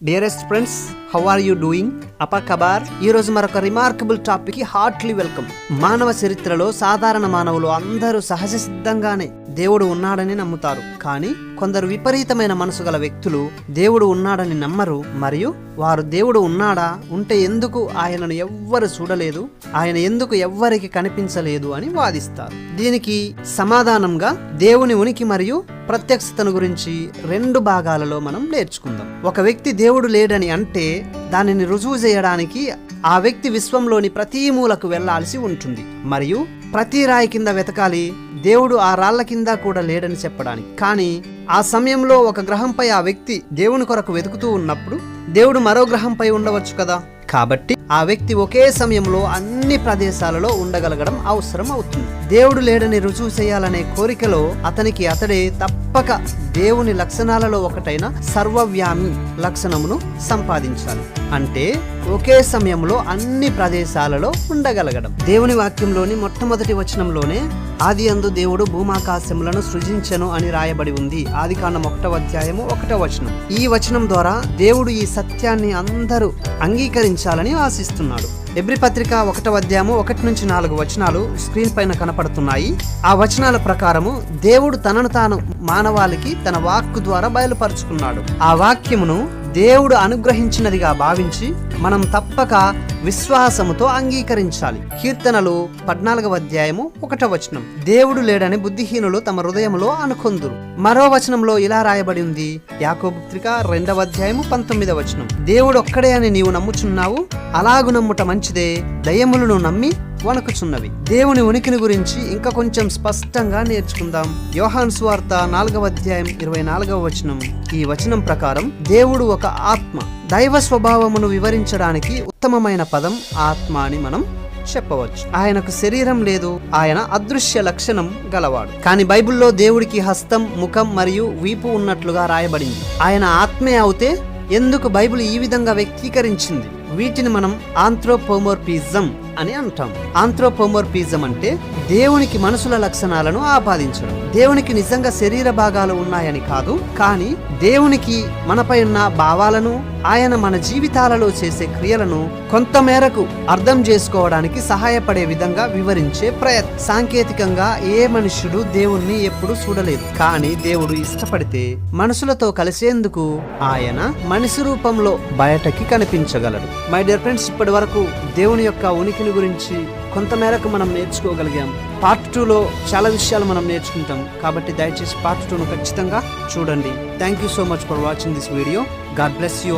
Dearest friends, how are you doing? అపా కబార్. ఈ రోజు మరొక రిమార్కబుల్ టాపిక్ కి హార్ట్లీ వెల్కమ్. మానవ చరిత్రలో సాధారణ మానవులు అందరూ సహజ సిద్ధంగానే దేవుడు ఉన్నాడని నమ్ముతారు. కానీ కొందరు విపరీతమైన మనసు గల వ్యక్తులు దేవుడు ఉన్నాడని నమ్మరు. మరియు వారు దేవుడు ఉన్నాడా, ఉంటే ఎందుకు ఆయనను ఎవ్వరు చూడలేదు, ఆయన ఎందుకు ఎవ్వరికి కనిపించలేదు అని వాదిస్తారు. దీనికి సమాధానంగా దేవుని ఉనికి మరియు ప్రత్యక్షతను గురించి 2 భాగాలలో మనం నేర్చుకుందాం. ఒక వ్యక్తి దేవుడు లేడని అంటే దానిని రుజువు చేయడానికి ఆ వ్యక్తి విశ్వంలోని ప్రతి మూలకు వెళ్లాల్సి ఉంటుంది మరియు ప్రతి రాయి కింద వెతకాలి, దేవుడు ఆ రాళ్ల కింద కూడా లేడని చెప్పడానికి. కానీ ఆ సమయంలో ఒక గ్రహంపై ఆ వ్యక్తి దేవుని కొరకు వెతుకుతూ ఉన్నప్పుడు దేవుడు మరో గ్రహంపై ఉండవచ్చు కదా. కాబట్టి ఆ వ్యక్తి ఒకే సమయంలో అన్ని ప్రదేశాలలో ఉండగలగడం అవసరం అవుతుంది. దేవుడు లేడని రుజువు చేయాలనే కోరికలో అతడే తప్పక దేవుని లక్షణాలలో ఒకటైన సర్వవ్యామి లక్షణమును సంపాదించాలి. అంటే ఒకే సమయంలో అన్ని ప్రదేశాలలో ఉండగలగడం. దేవుని వాక్యంలోని మొట్టమొదటి వచనంలోనే ఆదియందు దేవుడు భూమాకాశములను సృజించెను అని రాయబడి ఉంది. ఆదికాండం 1వ అధ్యాయము 1వ వచనం. ఈ వచనం ద్వారా దేవుడు ఈ సత్యాన్ని అందరూ అంగీకరించాలని ఆశిస్తున్నాడు. ఎబ్రీ పత్రిక 1వ అధ్యాయము 1 నుంచి 4 వచనాలు స్క్రీన్ పైన కనపడుతున్నాయి. ఆ వచనాల ప్రకారము దేవుడు తనను తాను మానవాళికి తన వాక్కు ద్వారా బయలుపరుచుకున్నాడు. ఆ వాక్యమును దేవుడు అనుగ్రహించినదిగా భావించి మనం తప్పక విశ్వాసముతో అంగీకరించాలి. కీర్తనలు 14వ అధ్యాయము 1వ వచనం. దేవుడు లేడని బుద్ధిహీనులు తమ హృదయములో అనుకొందురు. మరో వచనంలో ఇలా రాయబడి ఉంది. యాకోబు పత్రిక 2వ అధ్యాయము 19వ వచనం. దేవుడు ఒక్కడే అని నీవు నమ్ముచున్నావు, అలాగు నమ్ముట మంచిదే, దయ్యములను నమ్మి వణకుచున్నవి. దేవుని ఉనికిని గురించి ఇంకా కొంచెం స్పష్టంగా నేర్చుకుందాం. యోహాను సువార్త 4వ అధ్యాయం 24వ వచనం. ఈ వచనం ప్రకారం దేవుడు ఒక ఆత్మ. దైవ స్వభావమును వివరించడానికి ఉత్తమమైన పదం ఆత్మ అని మనం చెప్పవచ్చు. ఆయనకు శరీరం లేదు, ఆయన అదృశ్య లక్షణం గలవాడు. కానీ బైబిల్లో దేవుడికి హస్తం, ముఖం మరియు వీపు ఉన్నట్లుగా రాయబడింది. ఆయన ఆత్మే అవుతే ఎందుకు బైబిల్ ఈ విధంగా వ్యక్తీకరించింది? వీటిని మనం ఆంథ్రోపోమోర్ఫిజం అని అంటాం. ఆంథ్రోపోమోర్ఫిజం అంటే దేవునికి మనుషుల లక్షణాలను ఆపాదించడం. దేవునికి నిజంగా శరీర భాగాలు ఉన్నాయని కాదు, కానీ దేవునికి మనపై ఉన్న భావాలను, ఆయన మన జీవితాలలో చేసే క్రియలను కొంతమేరకు అర్థం చేసుకోవడానికి సహాయపడే విధంగా వివరించే ప్రయత్నం. సాంకేతికంగా ఏ మనుష్యుడు దేవుణ్ణి ఎప్పుడు చూడలేదు, కానీ దేవుడు ఇష్టపడితే మనుషులతో కలిసేందుకు ఆయన మనిషి రూపంలో బయటకి కనిపించగలడు. మై డియర్ ఫ్రెండ్స్, ఇప్పటి వరకు దేవుని యొక్క ఉనికిని గురించి కొంతమేరకు మనం నేర్చుకోగలిగాం. పార్ట్ 2లో చాలా విషయాలు మనం నేర్చుకుంటాం. కాబట్టి దయచేసి పార్ట్ 2ను ఖచ్చితంగా చూడండి. Thank you so much for watching this video. God bless you.